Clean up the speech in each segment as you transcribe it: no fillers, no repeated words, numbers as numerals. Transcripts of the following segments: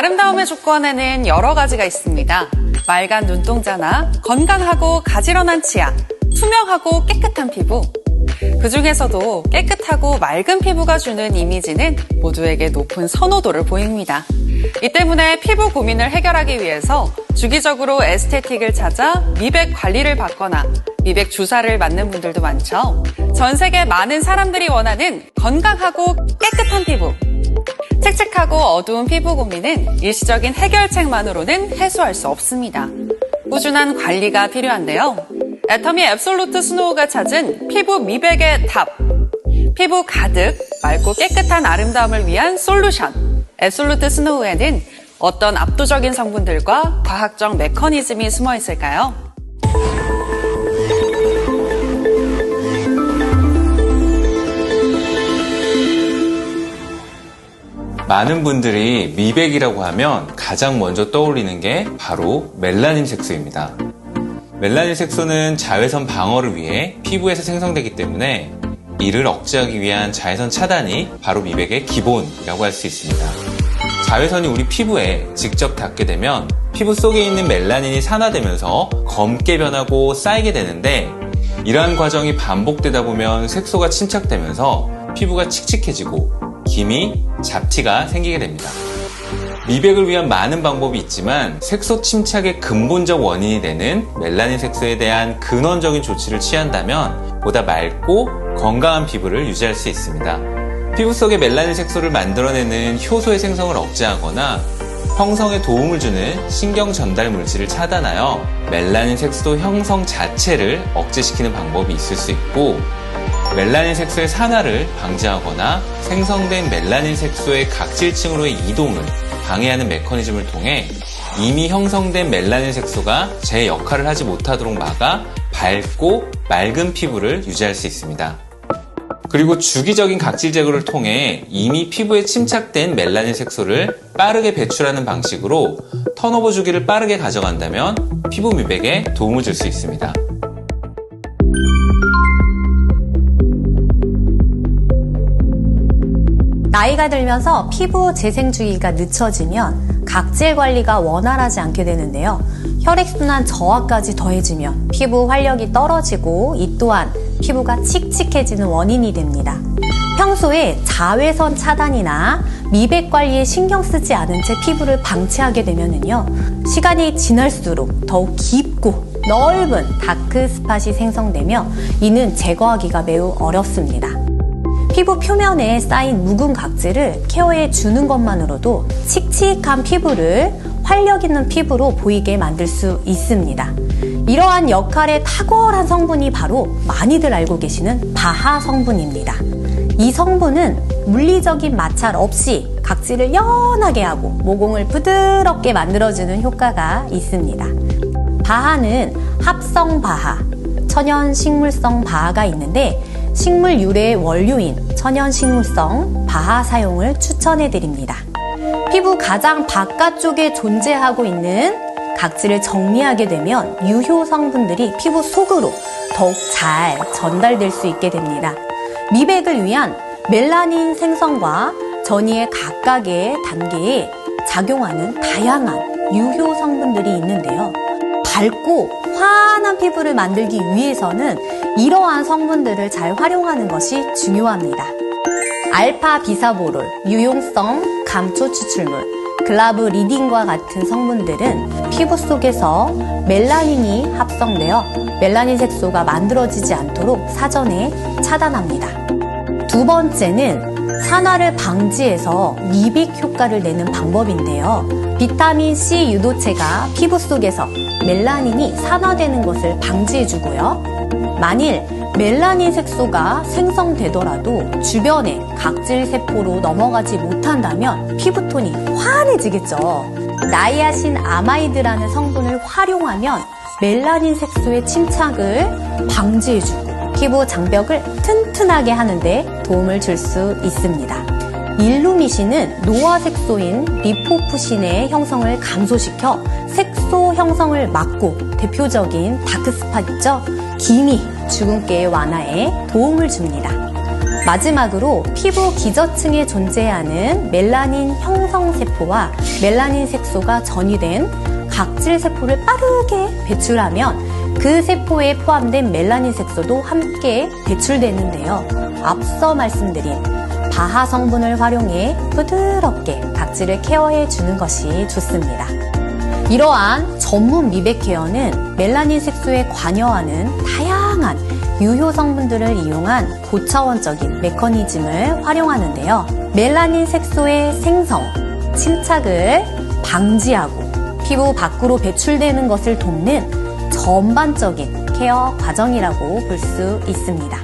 아름다움의 조건에는 여러 가지가 있습니다. 맑은 눈동자나 건강하고 가지런한 치아, 투명하고 깨끗한 피부. 그중에서도 깨끗하고 맑은 피부가 주는 이미지는 모두에게 높은 선호도를 보입니다. 이 때문에 피부 고민을 해결하기 위해서 주기적으로 에스테틱을 찾아 미백 관리를 받거나 미백 주사를 맞는 분들도 많죠. 전 세계 많은 사람들이 원하는 건강하고 깨끗한 피부. 칙칙하고 어두운 피부 고민은 일시적인 해결책만으로는 해소할 수 없습니다. 꾸준한 관리가 필요한데요. 애터미 앱솔루트 스노우가 찾은 피부 미백의 답. 피부 가득 맑고 깨끗한 아름다움을 위한 솔루션. 앱솔루트 스노우에는 어떤 압도적인 성분들과 과학적 메커니즘이 숨어 있을까요? 많은 분들이 미백이라고 하면 가장 먼저 떠올리는 게 바로 멜라닌 색소입니다. 멜라닌 색소는 자외선 방어를 위해 피부에서 생성되기 때문에 이를 억제하기 위한 자외선 차단이 바로 미백의 기본이라고 할 수 있습니다. 자외선이 우리 피부에 직접 닿게 되면 피부 속에 있는 멜라닌이 산화되면서 검게 변하고 쌓이게 되는데, 이러한 과정이 반복되다 보면 색소가 침착되면서 피부가 칙칙해지고 기미, 잡티가 생기게 됩니다. 미백을 위한 많은 방법이 있지만 색소 침착의 근본적 원인이 되는 멜라닌 색소에 대한 근원적인 조치를 취한다면 보다 맑고 건강한 피부를 유지할 수 있습니다. 피부 속에 멜라닌 색소를 만들어내는 효소의 생성을 억제하거나 형성에 도움을 주는 신경 전달 물질을 차단하여 멜라닌 색소 형성 자체를 억제시키는 방법이 있을 수 있고, 멜라닌 색소의 산화를 방지하거나 생성된 멜라닌 색소의 각질층으로의 이동을 방해하는 메커니즘을 통해 이미 형성된 멜라닌 색소가 제 역할을 하지 못하도록 막아 밝고 맑은 피부를 유지할 수 있습니다. 그리고 주기적인 각질 제거를 통해 이미 피부에 침착된 멜라닌 색소를 빠르게 배출하는 방식으로 턴오버 주기를 빠르게 가져간다면 피부 미백에 도움을 줄 수 있습니다. 나이가 들면서 피부 재생 주기가 늦춰지면 각질 관리가 원활하지 않게 되는데요. 혈액순환 저하까지 더해지면 피부 활력이 떨어지고 이 또한 피부가 칙칙해지는 원인이 됩니다. 평소에 자외선 차단이나 미백 관리에 신경 쓰지 않은 채 피부를 방치하게 되면은요, 시간이 지날수록 더욱 깊고 넓은 다크 스팟이 생성되며 이는 제거하기가 매우 어렵습니다. 피부 표면에 쌓인 묵은 각질을 케어해 주는 것만으로도 칙칙한 피부를 활력 있는 피부로 보이게 만들 수 있습니다. 이러한 역할의 탁월한 성분이 바로 많이들 알고 계시는 바하 성분입니다. 이 성분은 물리적인 마찰 없이 각질을 연하게 하고 모공을 부드럽게 만들어주는 효과가 있습니다. 바하는 합성 바하, 천연 식물성 바하가 있는데 식물 유래의 원료인 천연 식물성 바하 사용을 추천해 드립니다. 피부 가장 바깥쪽에 존재하고 있는 각질을 정리하게 되면 유효 성분들이 피부 속으로 더욱 잘 전달될 수 있게 됩니다. 미백을 위한 멜라닌 생성과 전이의 각각의 단계에 작용하는 다양한 유효 성분들이 있는데요. 밝고 환한 피부를 만들기 위해서는 이러한 성분들을 잘 활용하는 것이 중요합니다. 알파 비사보롤, 유용성 감초 추출물, 글라브리딘과 같은 성분들은 피부 속에서 멜라닌이 합성되어 멜라닌 색소가 만들어지지 않도록 사전에 차단합니다. 두 번째는 산화를 방지해서 미백 효과를 내는 방법인데요. 비타민C 유도체가 피부 속에서 멜라닌이 산화되는 것을 방지해주고요. 만일 멜라닌 색소가 생성되더라도 주변의 각질 세포로 넘어가지 못한다면 피부톤이 환해지겠죠. 나이아신 아마이드라는 성분을 활용하면 멜라닌 색소의 침착을 방지해주고 피부 장벽을 튼튼하게 하는데 도움을 줄 수 있습니다. 일루미신은 노화색소인 리포푸신의 형성을 감소시켜 색소 형성을 막고 대표적인 다크스팟 있죠? 기미, 주근깨의 완화에 도움을 줍니다. 마지막으로 피부 기저층에 존재하는 멜라닌 형성세포와 멜라닌 색소가 전이된 각질 세포를 빠르게 배출하면 그 세포에 포함된 멜라닌 색소도 함께 배출되는데요. 앞서 말씀드린 바하 성분을 활용해 부드럽게 각질을 케어해 주는 것이 좋습니다. 이러한 전문 미백 케어는 멜라닌 색소에 관여하는 다양한 유효 성분들을 이용한 고차원적인 메커니즘을 활용하는데요. 멜라닌 색소의 생성, 침착을 방지하고 피부 밖으로 배출되는 것을 돕는 전반적인 케어 과정이라고 볼 수 있습니다.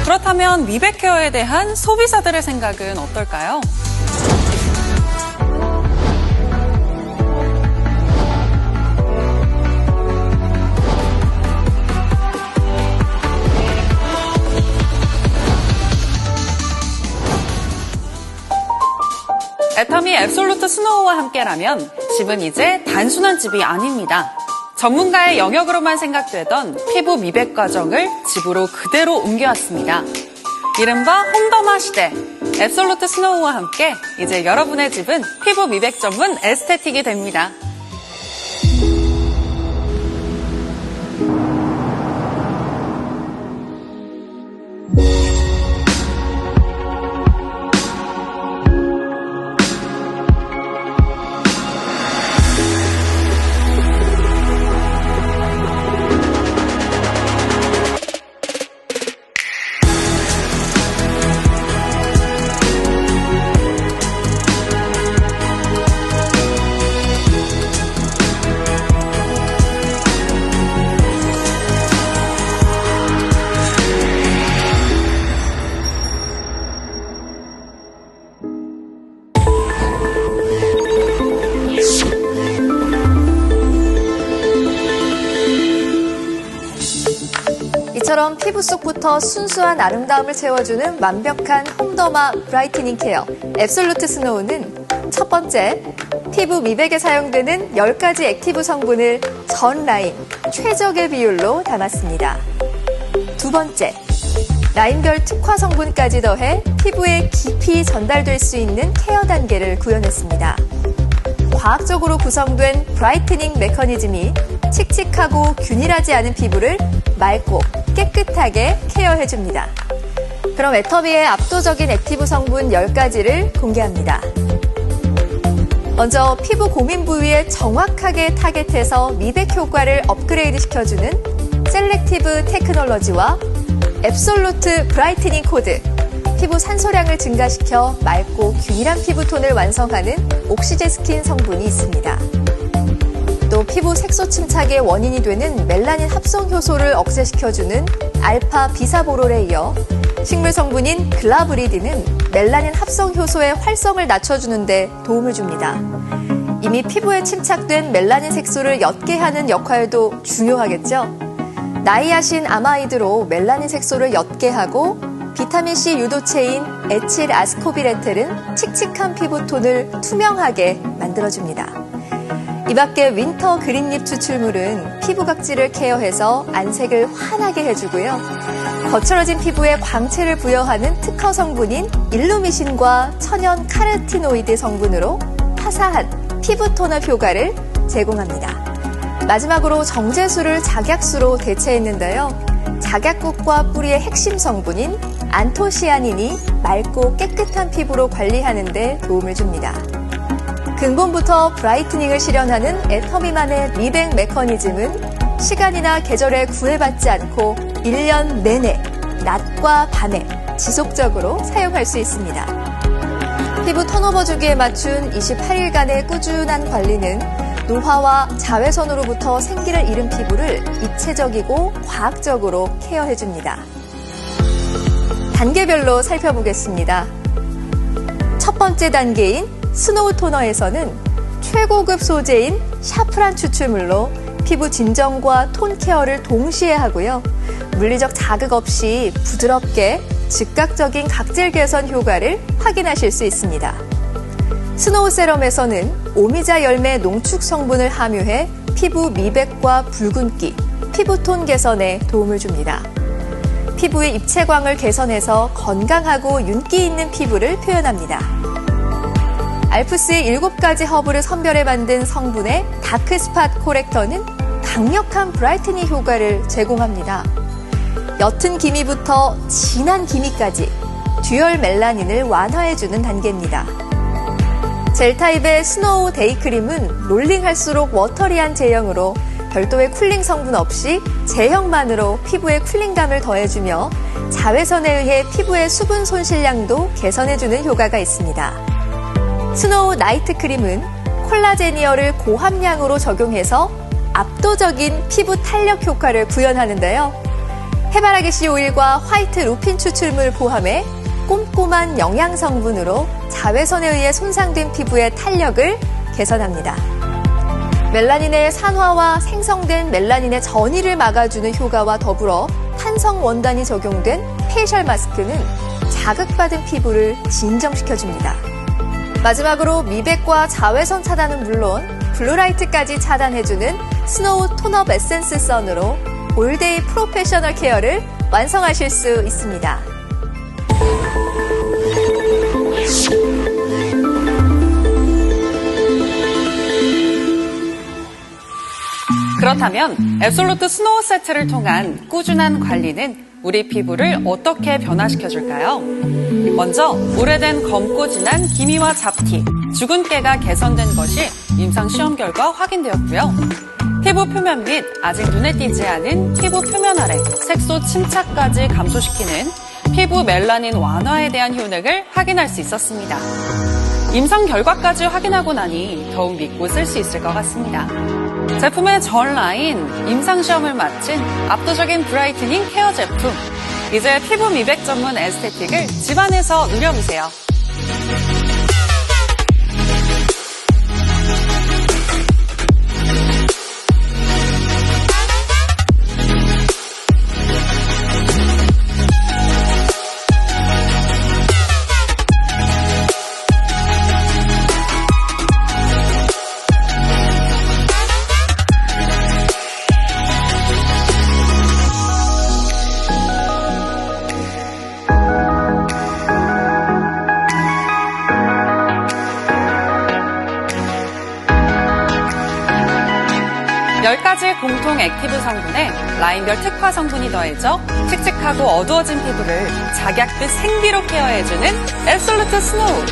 그렇다면 미백 케어에 대한 소비자들의 생각은 어떨까요? 애터미 앱솔루트 스노우와 함께라면 집은 이제 단순한 집이 아닙니다. 전문가의 영역으로만 생각되던 피부 미백 과정을 집으로 그대로 옮겨왔습니다. 이른바 홈더마 시대. 앱솔루트 스노우와 함께 이제 여러분의 집은 피부 미백 전문 에스테틱이 됩니다. 이처럼 피부 속부터 순수한 아름다움을 채워주는 완벽한 홈더마 브라이트닝 케어 앱솔루트 스노우는 첫 번째, 피부 미백에 사용되는 10가지 액티브 성분을 전 라인 최적의 비율로 담았습니다. 두 번째, 라인별 특화 성분까지 더해 피부에 깊이 전달될 수 있는 케어 단계를 구현했습니다. 과학적으로 구성된 브라이트닝 메커니즘이 칙칙하고 균일하지 않은 피부를 맑고 깨끗하게 케어해줍니다. 그럼 애터미의 압도적인 액티브 성분 10가지를 공개합니다. 먼저 피부 고민 부위에 정확하게 타겟해서 미백 효과를 업그레이드 시켜주는 셀렉티브 테크놀로지와 앱솔루트 브라이트닝 코드, 피부 산소량을 증가시켜 맑고 균일한 피부톤을 완성하는 옥시제스킨 성분이 있습니다. 또 피부 색소 침착의 원인이 되는 멜라닌 합성 효소를 억제시켜주는 알파 비사보롤에 이어 식물 성분인 글라브리드는 멜라닌 합성 효소의 활성을 낮춰주는 데 도움을 줍니다. 이미 피부에 침착된 멜라닌 색소를 옅게 하는 역할도 중요하겠죠? 나이아신 아마이드로 멜라닌 색소를 옅게 하고 비타민C 유도체인 에칠 아스코빌에텔은 칙칙한 피부톤을 투명하게 만들어줍니다. 이 밖에 윈터 그린립 추출물은 피부 각질을 케어해서 안색을 환하게 해주고요. 거칠어진 피부에 광채를 부여하는 특허 성분인 일루미신과 천연 카르티노이드 성분으로 화사한 피부 톤업 효과를 제공합니다. 마지막으로 정제수를 작약수로 대체했는데요. 작약꽃과 뿌리의 핵심 성분인 안토시아닌이 맑고 깨끗한 피부로 관리하는 데 도움을 줍니다. 근본부터 브라이트닝을 실현하는 애터미만의 미백 메커니즘은 시간이나 계절에 구애받지 않고 1년 내내 낮과 밤에 지속적으로 사용할 수 있습니다. 피부 턴오버 주기에 맞춘 28일간의 꾸준한 관리는 노화와 자외선으로부터 생기를 잃은 피부를 입체적이고 과학적으로 케어해줍니다. 단계별로 살펴보겠습니다. 첫 번째 단계인 스노우 토너에서는 최고급 소재인 샤프란 추출물로 피부 진정과 톤 케어를 동시에 하고요. 물리적 자극 없이 부드럽게 즉각적인 각질 개선 효과를 확인하실 수 있습니다. 스노우 세럼에서는 오미자 열매 농축 성분을 함유해 피부 미백과 붉은기, 피부톤 개선에 도움을 줍니다. 피부의 입체광을 개선해서 건강하고 윤기 있는 피부를 표현합니다. 알프스의 7가지 허브를 선별해 만든 성분의 다크스팟 코렉터는 강력한 브라이트닝 효과를 제공합니다. 옅은 기미부터 진한 기미까지 듀얼 멜라닌을 완화해주는 단계입니다. 젤 타입의 스노우 데이크림은 롤링할수록 워터리한 제형으로 별도의 쿨링 성분 없이 제형만으로 피부에 쿨링감을 더해주며 자외선에 의해 피부의 수분 손실량도 개선해주는 효과가 있습니다. 스노우 나이트 크림은 콜라제니어를 고함량으로 적용해서 압도적인 피부 탄력 효과를 구현하는데요. 해바라기 씨 오일과 화이트 루핀 추출물 포함해 꼼꼼한 영양 성분으로 자외선에 의해 손상된 피부의 탄력을 개선합니다. 멜라닌의 산화와 생성된 멜라닌의 전이를 막아주는 효과와 더불어 탄성 원단이 적용된 페이셜 마스크는 자극받은 피부를 진정시켜줍니다. 마지막으로 미백과 자외선 차단은 물론 블루라이트까지 차단해주는 스노우 톤업 에센스 선으로 올데이 프로페셔널 케어를 완성하실 수 있습니다. 그렇다면 앱솔루트 스노우 세트를 통한 꾸준한 관리는 우리 피부를 어떻게 변화시켜줄까요? 먼저 오래된 검고 진한 기미와 잡티, 주근깨가 개선된 것이 임상 시험 결과 확인되었고요. 피부 표면 및 아직 눈에 띄지 않은 피부 표면 아래 색소 침착까지 감소시키는 피부 멜라닌 완화에 대한 효능을 확인할 수 있었습니다. 임상 결과까지 확인하고 나니 더욱 믿고 쓸 수 있을 것 같습니다. 제품의 전 라인, 임상시험을 마친 압도적인 브라이트닝 케어 제품. 이제 피부 미백 전문 에스테틱을 집안에서 누려보세요. 공통 액티브 성분에 라인별 특화 성분이 더해져 칙칙하고 어두워진 피부를 작약듯 생기로 케어해주는 앱솔루트 스노우.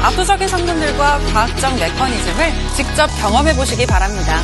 압도적인 성분들과 과학적 메커니즘을 직접 경험해보시기 바랍니다.